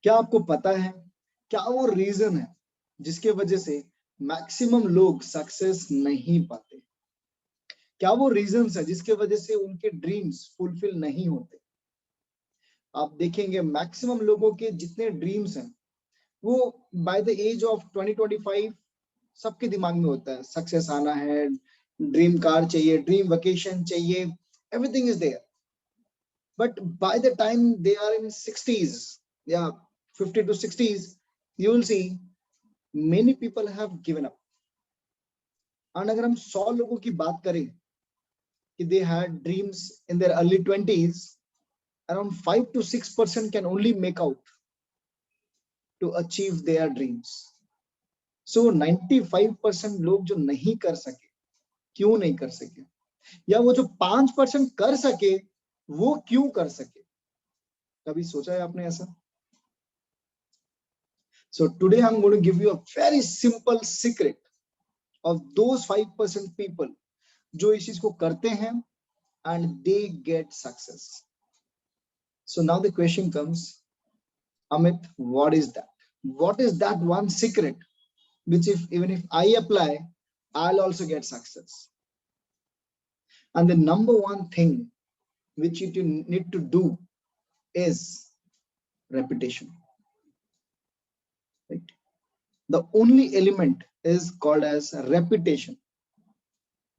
क्या आपको पता है क्या वो रीजन है जिसके वजह से मैक्सिमम लोग सक्सेस नहीं पाते? क्या वो रीजन है जिसके वजह से उनके ड्रीम्स फुलफिल नहीं होते? आप देखेंगे मैक्सिमम लोगों के जितने ड्रीम्स हैं वो बाय द एज ऑफ 20-25 सबके दिमाग में होता है, सक्सेस आना है, ड्रीम कार चाहिए, ड्रीम वेकेशन चाहिए, everything is there. But by the time they are in 60s, yeah, 50 to 60s, you will see many people have given up. And अगर हम 100 लोगों की बात करें कि they had dreams in their early 20s, around 5 to 6% can only make out to achieve their dreams. So 95% लोग जो नहीं कर सके, क्यों नहीं कर सके? या वो जो 5% कर सके, वो क्यों कर सके? कभी सोचा है आपने ऐसा? So today I'm going to give you a very simple secret of those 5% people जो इस चीज को करते हैं and they get success. So now the question comes, Amit, what is that? What is that one secret which even if I apply, I'll also get success? And the number one thing which you need to do is repetition. Right? The only element is called as repetition.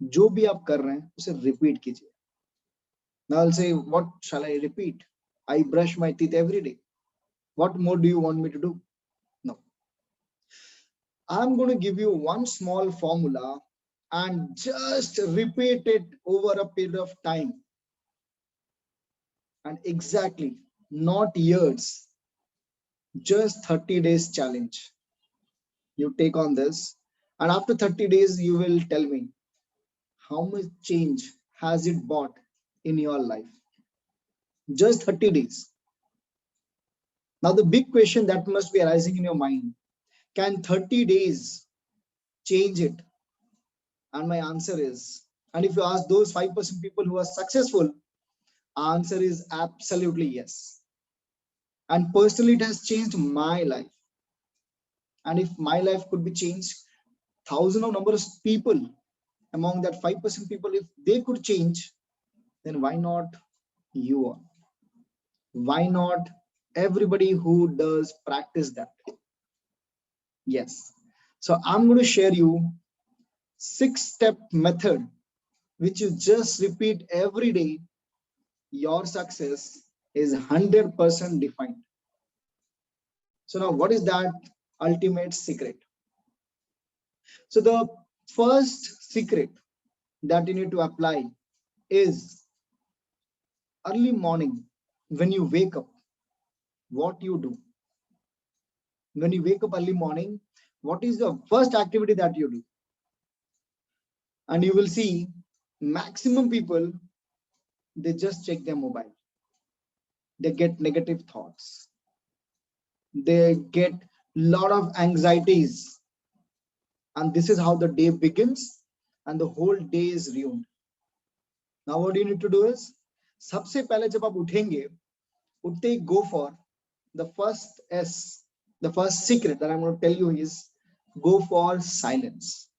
जो भी आप कर रहे हैं उसे repeat कीजिए. Now I'll say, what shall I repeat? I brush my teeth every day. What more do you want me to do? No. I'm going to give you one small formula and just repeat it over a period of time. And exactly, not years, just 30 days challenge. You take on this, and after 30 days, you will tell me how much change has it brought in your life. Just 30 days. Now, the big question that must be arising in your mind, can 30 days change it? And my answer is, and if you ask those 5% people who are successful, answer is absolutely yes. And personally, it has changed my life. And if my life could be changed, thousands of numbers of people among that 5% people, if they could change, then why not you all? Why not everybody who does practice that? Yes. So I'm going to share you 6-step method which you just repeat every day. Your success is 100% defined. So now what is that ultimate secret? So the first secret that you need to apply is early morning. When you wake up, what you do? When you wake up early morning, what is the first activity that you do? And you will see maximum people, they just check their mobile. They get negative thoughts. They get a lot of anxieties. And this is how the day begins and the whole day is ruined. Now what you need to do is, सबसे पहले जब आप उठेंगे, उठते ही go for the first S, the first secret that I'm going to tell you is go for silence.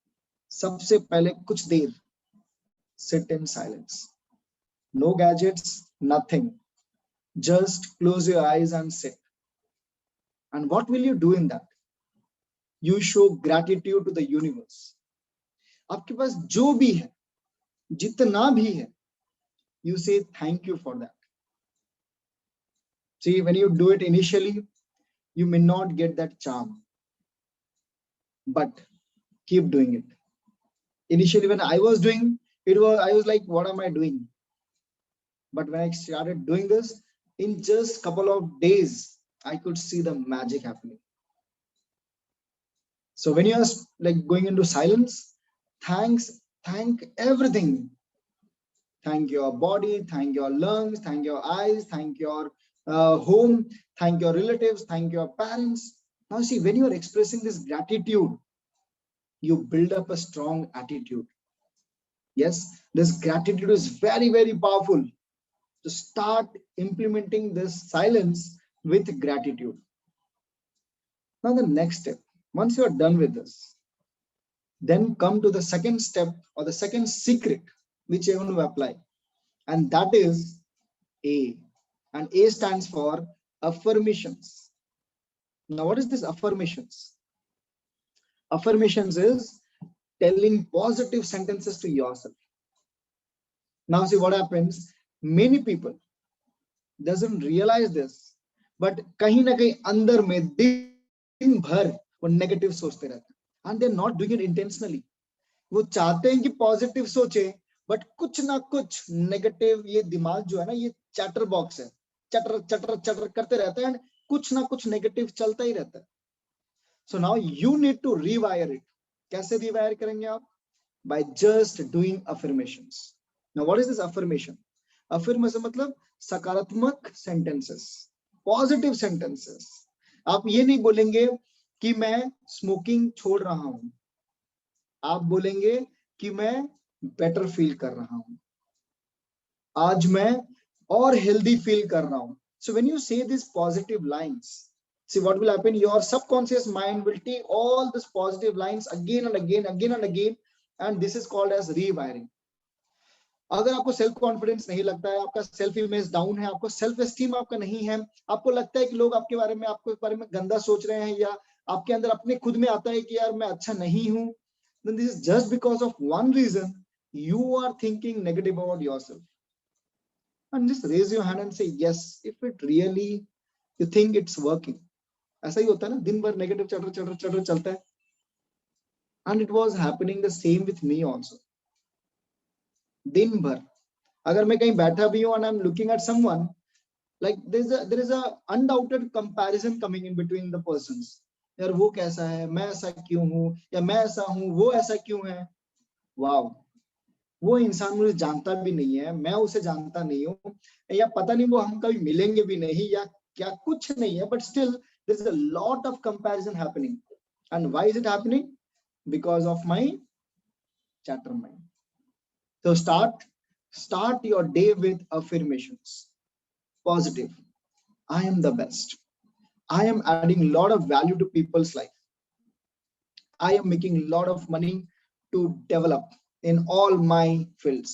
सबसे पहले कुछ देर sit in silence. No gadgets, nothing. Just close your eyes and sit. And what will you do in that? You show gratitude to the universe. आपके पास जो भी है, जितना भी है, you say thank you for that. See, when you do it initially, you may not get that charm, but keep doing it. Initially, when I was doing it, I was like, what am I doing? But when I started doing this, in just a couple of days, I could see the magic happening. So when you are like going into silence, thank everything. Thank your body, thank your lungs, thank your eyes, thank your home, thank your relatives, thank your parents. Now see, when you are expressing this gratitude, you build up a strong attitude. Yes, this gratitude is very, very powerful. To start implementing this silence with gratitude. Now the next step, once you are done with this, then come to the second step or the second secret which you want to apply, and that is A. And A stands for affirmations. Now what is this affirmations? Affirmations is telling positive sentences to yourself. Now see what happens, many people doesn't realize this, but kahin na kahin andar mein din bhar वो negative सोचते रहते हैं, and they're not doing it intentionally. वो चाहते हैं कि positive सोचे, but कुछ ना कुछ नेगेटिव, ये दिमाग जो है ना, ये चैटर बॉक्स है, चटर चटर चटर करते रहता है, एंड कुछ ना कुछ नेगेटिव चलता ही रहता है. So now you need to rewire it. कैसे रिवायर करेंगे आप? By just doing affirmations. Now what is this affirmation? Affirmation मतलब सकारात्मक सेंटेंसेस, पॉजिटिव सेंटेंसेस. आप ये नहीं बोलेंगे कि मैं स्मोकिंग छोड़ रहा हूं, आप बोलेंगे कि मैं बेटर फील कर रहा हूं, आज मैं और हेल्दी फील कर रहा हूं. सो व्हेन यू से this positive lines, see what will happen, your subconscious mind will take all these positive lines again and again, and this is called as rewiring. अगर आपको सेल्फ कॉन्फिडेंस नहीं लगता है, आपका सेल्फ इमेज डाउन है, आपको self esteem आपका नहीं है, आपको लगता है कि लोग आपके बारे में गंदा सोच रहे हैं, या आपके अंदर अपने खुद में आता है कि यार मैं अच्छा नहीं हूं, then this is just because of one reason you are thinking negative about yourself. And just raise your hand and say yes, if it really you think it's working. ऐसा ही होता है ना, दिन भर नेगेटिव चटर चटर चटर चलता है. And it was happening the same with me also. दिन भर अगर मैं कहीं बैठा भी हूं and I'm looking at someone, like there is a undoubted comparison coming in between the persons. यार वो कैसा है, मैं ऐसा क्यों हूं, या मैं ऐसा हूं, वो ऐसा क्यों है. वाओ, वो इंसान मुझे जानता भी नहीं है, मैं उसे जानता नहीं हूं, या पता नहीं वो हम कभी मिलेंगे भी नहीं, या क्या कुछ नहीं है, but still there is a lot of comparison happening. And why is it happening? Because of my chatter mind. So start your day with affirmations. Positive. I am the best. I am adding a lot of value to people's life. I am making a lot of money to develop in all my fields.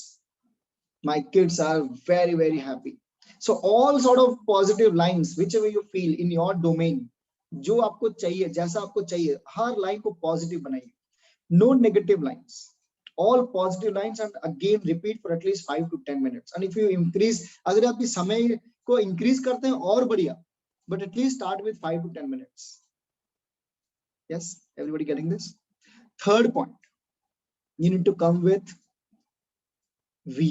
My kids are very, very happy. So all sort of positive lines, whichever you feel in your domain, जो आपको चाहिए, जैसा आपको चाहिए, हर line को positive बनाइए. No negative lines. All positive lines, and again repeat for at least 5 to 10 minutes. And if you increase, अगर आप इस समय को increase करते हैं और बढ़िया, but at least start with 5 to 10 minutes. Yes, everybody getting this? Third point, you need to come with V.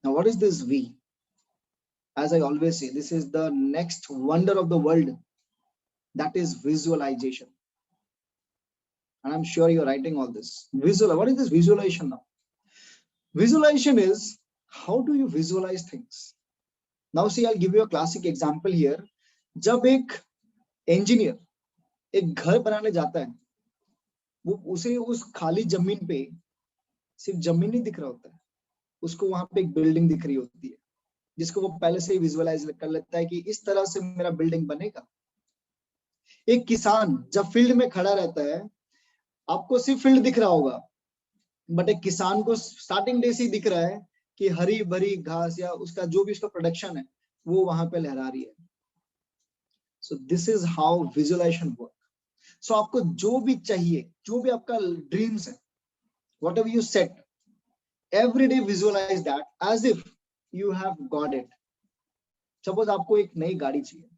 Now what is this V? As I always say, this is the next wonder of the world, that is visualization. And I'm sure you're writing all this. What is this visualization now? Visualization is, how do you visualize things? Now see, I'll give you a classic example here. जब एक engineer एक घर बनाने जाता है, वो उसे उस खाली जमीन पे सिर्फ जमीन नहीं दिख रहा होता है, उसको वहां पे एक बिल्डिंग दिख रही होती है, जिसको वो पहले से ही विजुअलाइज कर लेता है कि इस तरह से मेरा बिल्डिंग बनेगा. एक किसान जब फील्ड में खड़ा रहता है, आपको सिर्फ फील्ड दिख रहा होगा, बट एक किसान को स्टार्टिंग डे से ही दिख रहा है कि हरी भरी घास या उसका जो भी उसका प्रोडक्शन है वो वहां पे लहरा रही है. So this is how visualization work. So आपको जो भी चाहिए, जो भी आपका ड्रीम्स है, whatever you set, every day visualize that as if you have got it. Suppose आपको एक नई गाड़ी चाहिए,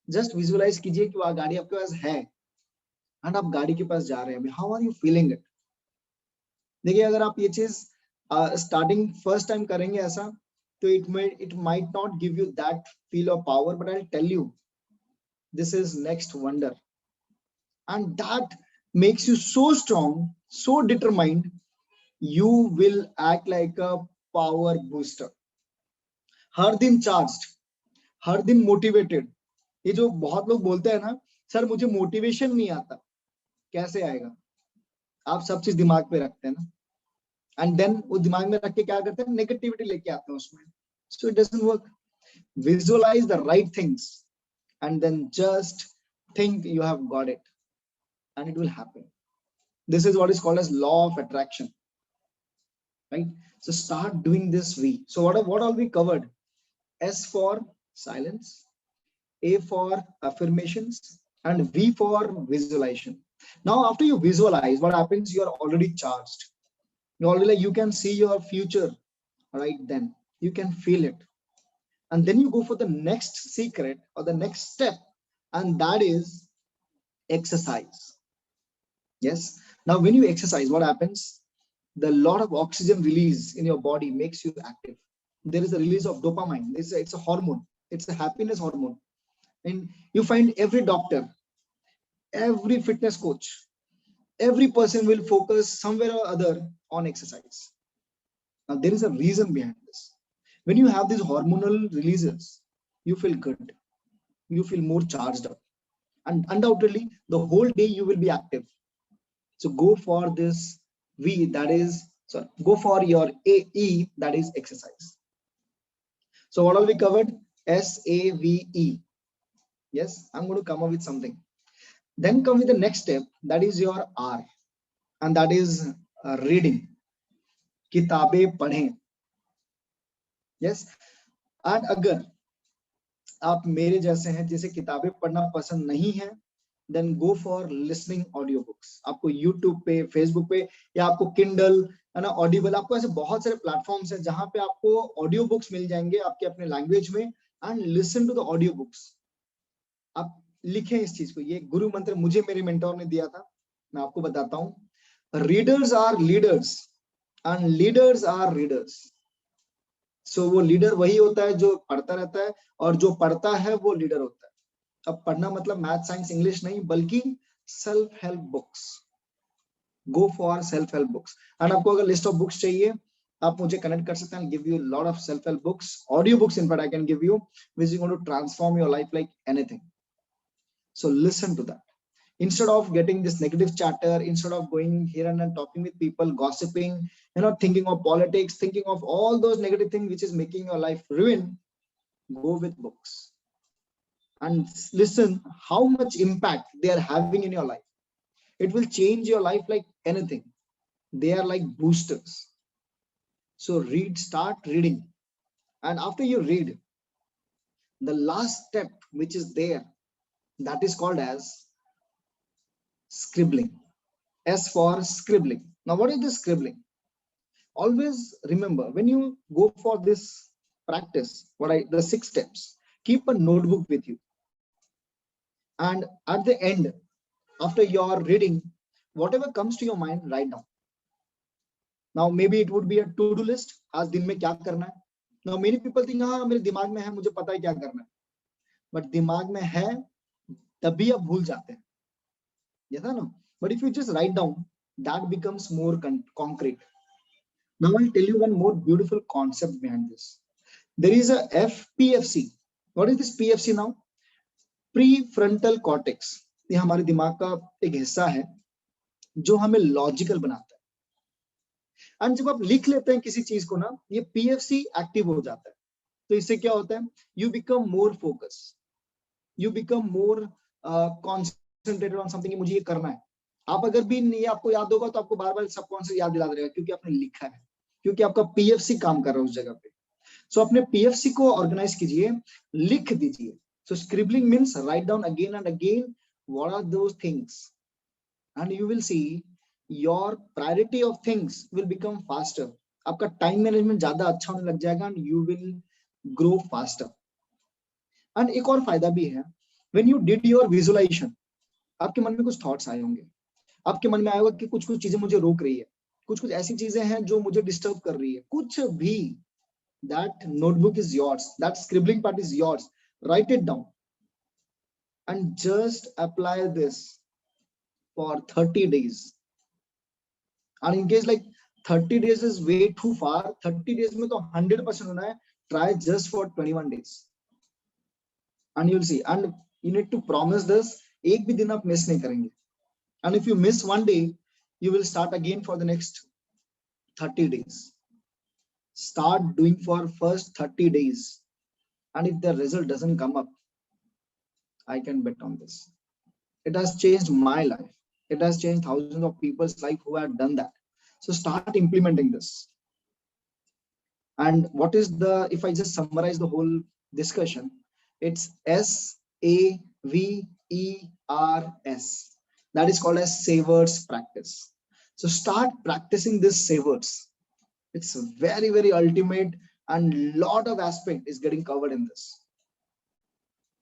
जस्ट विजुअलाइज कीजिए कि वह गाड़ी आपके पास है, एंड आप गाड़ी के पास जा रहे हैं. How are you feeling it? देखिए, अगर आप ये चीज स्टार्टिंग फर्स्ट टाइम करेंगे ऐसा, तो it might not give you that feel of power, but I tell you this is next wonder, and that makes you so strong, so determined, you will act like a power booster. हर दिन charged, हर दिन motivated. ये जो बहुत लोग बोलते हैं ना, सर मुझे मोटिवेशन नहीं आता, कैसे आएगा? आप सब चीज दिमाग पे रखते हैं ना, एंड देन वो दिमाग में रख के क्या करते हैं, नेगेटिविटी लेके आते हैं उसमें. So it doesn't work. Visualize the right things and then just think you have got it, and it will happen. This is what is called as law of attraction, right? So start doing this V. So what all we covered? S for silence, A for affirmations, and V for visualization. Now, after you visualize, what happens? You are already charged. You already, like, you can see your future right then. You can feel it, and then you go for the next secret or the next step, and that is exercise. Yes. Now, when you exercise, what happens? The lot of oxygen release in your body makes you active. There is a release of dopamine. It's a hormone. It's a happiness hormone. And you find every doctor, every fitness coach, every person will focus somewhere or other on exercise. Now, there is a reason behind this. When you have these hormonal releases, you feel good. You feel more charged up. And undoubtedly, the whole day you will be active. So go for this V, that is, sorry, go for your AE, that is exercise. So what all we covered? SAVE. Yes, I'm going to come up with something. Then come with the next step, that is your R, and that is reading. किताबें पढ़ें. Yes, and अगर आप मेरे जैसे हैं जिसे किताबें पढ़ना पसंद नहीं है, then go for listening audio books. आपको YouTube पे, Facebook पे, या आपको Kindle है ना, Audible, आपको ऐसे बहुत सारे प्लेटफॉर्म्स हैं जहां पे आपको ऑडियो बुक्स मिल जाएंगे आपके अपने लैंग्वेज में, and listen to the audio books. आप लिखें इस चीज को. ये गुरु मंत्र मुझे मेरे मेंटोर ने दिया था, मैं आपको बताता हूँ. Readers are leaders and leaders are readers. So वो लीडर वही होता है जो पढ़ता रहता है, और जो पढ़ता है वो लीडर होता है. अब पढ़ना मतलब मैथ साइंस इंग्लिश नहीं, बल्कि self help books. Go for self help books. And आपको अगर लिस्ट ऑफ बुक्स चाहिए, आप मुझे कनेक्ट कर सकते हैं. Give you lot of self help books, audio books in fact I can give you, which is going to transform your life like anything. So listen to that. Instead of getting this negative chatter, instead of going here and talking with people, gossiping, thinking of politics, thinking of all those negative things which is making your life ruin, go with books and listen how much impact they are having in your life. It will change your life like anything. They are like boosters. So read, start reading. And after you read, the last step which is there, that is called as scribbling. S for scribbling. Now, what is this scribbling? Always remember, when you go for this practice, the 6 steps, keep a notebook with you. And at the end, after your reading, whatever comes to your mind, write down. Now, maybe it would be a to-do list. आज दिन में क्या करना है? Now, many people think, हाँ मेरे दिमाग में है, मुझे पता है क्या करना है. But दिमाग में है, तभी आप भूल जाते हैं. Yes or no? But if you just write down, that becomes more concrete. Now I'll tell you one more beautiful concept behind this. There is a FPFC. What is this PFC now? Prefrontal cortex. ये हमारे दिमाग का एक हिस्सा है जो हमें logical बनाता है. एंड जब आप लिख लेते हैं किसी चीज को ना, ये PFC एक्टिव हो जाता है. तो इससे क्या होता है? You become more focused. You become more concentrated on something. मुझे ये करना है. आप अगर भी नहीं आपको याद होगा तो आपको बार बार सबकॉन्शियस याद दिला देगा, क्योंकि आपने लिखा है, क्योंकि आपका PFC काम कर रहा है उस जगह पे. सो अपने PFC को ऑर्गेनाइज कीजिए, लिख दीजिए. So scribbling means write down again and again what are those things, and you will see your priority of things will become faster. आपका टाइम मैनेजमेंट ज्यादा अच्छा होने लग जाएगा and you will grow faster. And एक और फायदा भी है, when you did your visualization, आपके मन में कुछ थॉट्स आए होंगे. आपके मन में आएगा कि कुछ कुछ चीजें मुझे रोक रही है, कुछ कुछ ऐसी चीजें हैं जो मुझे डिस्टर्ब कर रही है, कुछ भी. That notebook is yours, that scribbling part is yours. Write it down and just apply this for 30 days. And in case like 30 days is way too far, 30 days में तो 100% होना है, try just for 21 days and you'll see. And you need to promise this, एक भी दिन आप miss नहीं करेंगे. And if you miss one day, you will start again for the next 30 days. Start doing for first 30 days, and if the result doesn't come up, I can bet on this. It has changed my life. It has changed thousands of people's life who have done that. So start implementing this. And what is the, if I just summarize the whole discussion, it's SAVERS. That is called as savers practice. So start practicing this savers. It's very, very ultimate, and lot of aspect is getting covered in this.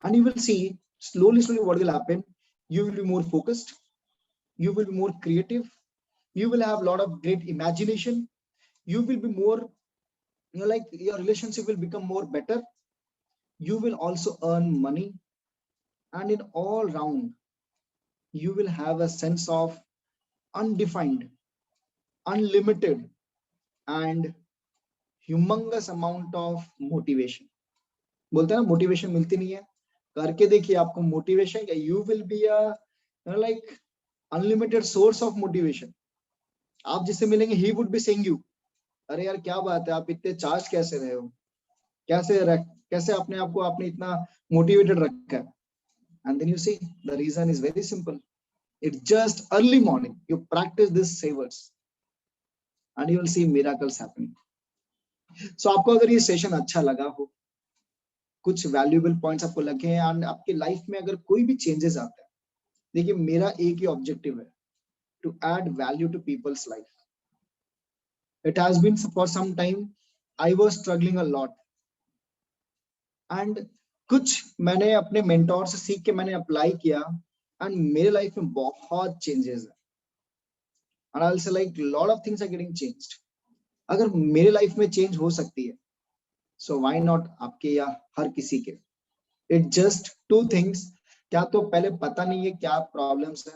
And you will see slowly, what will happen. You will be more focused. You will be more creative. You will have a lot of great imagination. You will be more, like your relationship will become more better. You will also earn money, and in all round you will have a sense of undefined, unlimited, and humongous amount of motivation. बोलते हैं ना motivation मिलती नहीं है, करके देखिए आपको motivation, you will be a like unlimited source of motivation. आप जिससे मिलेंगे he would be saying you, अरे यार क्या बात है, आप इतने चार्ज कैसे रहे हो, कैसे अपने आप को आपने इतना मोटिवेटेड रखा है. And then you see the reason is very simple. It's just early morning. You practice this savers and you will see miracles happening. So आपको अगर ये सेशन अच्छा लगा हो, कुछ वैल्यूएबल पॉइंट्स आपको लगे हैं, एंड आपके लाइफ में अगर कोई भी चेंजेस आते हैं, देखिए मेरा एक ही ऑब्जेक्टिव है, to add value to people's life. It has been for some time I was struggling a lot, and कुछ मैंने अपने मेंटोर से सीख के मैंने अप्लाई किया, एंड मेरे लाइफ में बहुत चेंजेस है, and I will say like lot of things are getting changed. अगर मेरे लाइफ में चेंज हो सकती है, सो व्हाई नॉट आपके या हर किसी के. इट जस्ट टू थिंग्स, क्या तो पहले पता नहीं है क्या प्रॉब्लम्स है,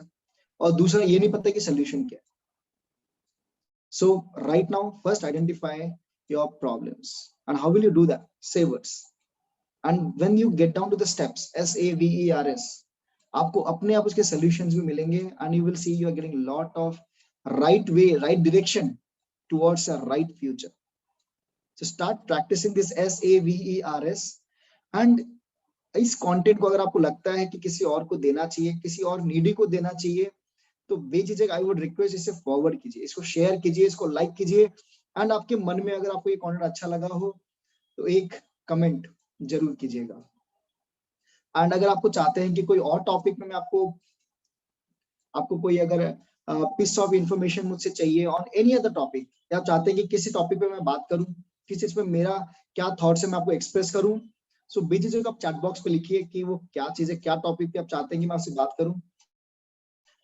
और दूसरा ये नहीं पता कि सोल्यूशन क्या है. So right now first identify your problems, and how will you do that? Savers. And when you get down to the steps, SAVERS, आपको अपने आप उसके solutions भी मिलेंगे, and you will see you are getting a lot of right way, right direction towards a right future. So start practicing this SAVERS. And इस content को अगर आपको लगता है कि किसी और को देना चाहिए, किसी और needy को देना चाहिए, तो बेझिझक I would request इसे forward कीजिए, इसको share कीजिए, इसको like कीजिए, and आपके मन में अगर आपको ये content अच्छा लगा हो तो एक comment जरूर कीजिएगा. एंड अगर आपको चाहते हैं कि कोई और टॉपिक में मैं आपको कोई अगर पीस ऑफ इंफॉर्मेशन मुझसे चाहिए ऑन एनी अदर टॉपिक, या आप चाहते हैं कि किसी टॉपिक पे मैं बात करूं, किसी चीज पे मेरा क्या थॉट्स है मैं आपको एक्सप्रेस करूं, सो बेझिझक आप चैट बॉक्स पे लिखिए कि वो क्या चीज है, क्या टॉपिक पे आप चाहते हैं कि मैं आपसे बात करूं.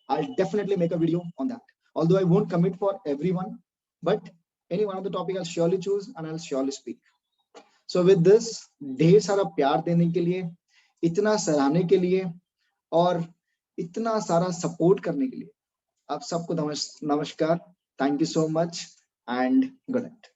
I'll definitely make a video on that. Although I won't commit for everyone, but any one of the topic I'll surely choose and I'll surely speak. So with this, ढेर सारा प्यार देने के लिए, इतना सराहने के लिए, और इतना सारा सपोर्ट करने के लिए आप सबको नमस्कार. Thank you so much and good night.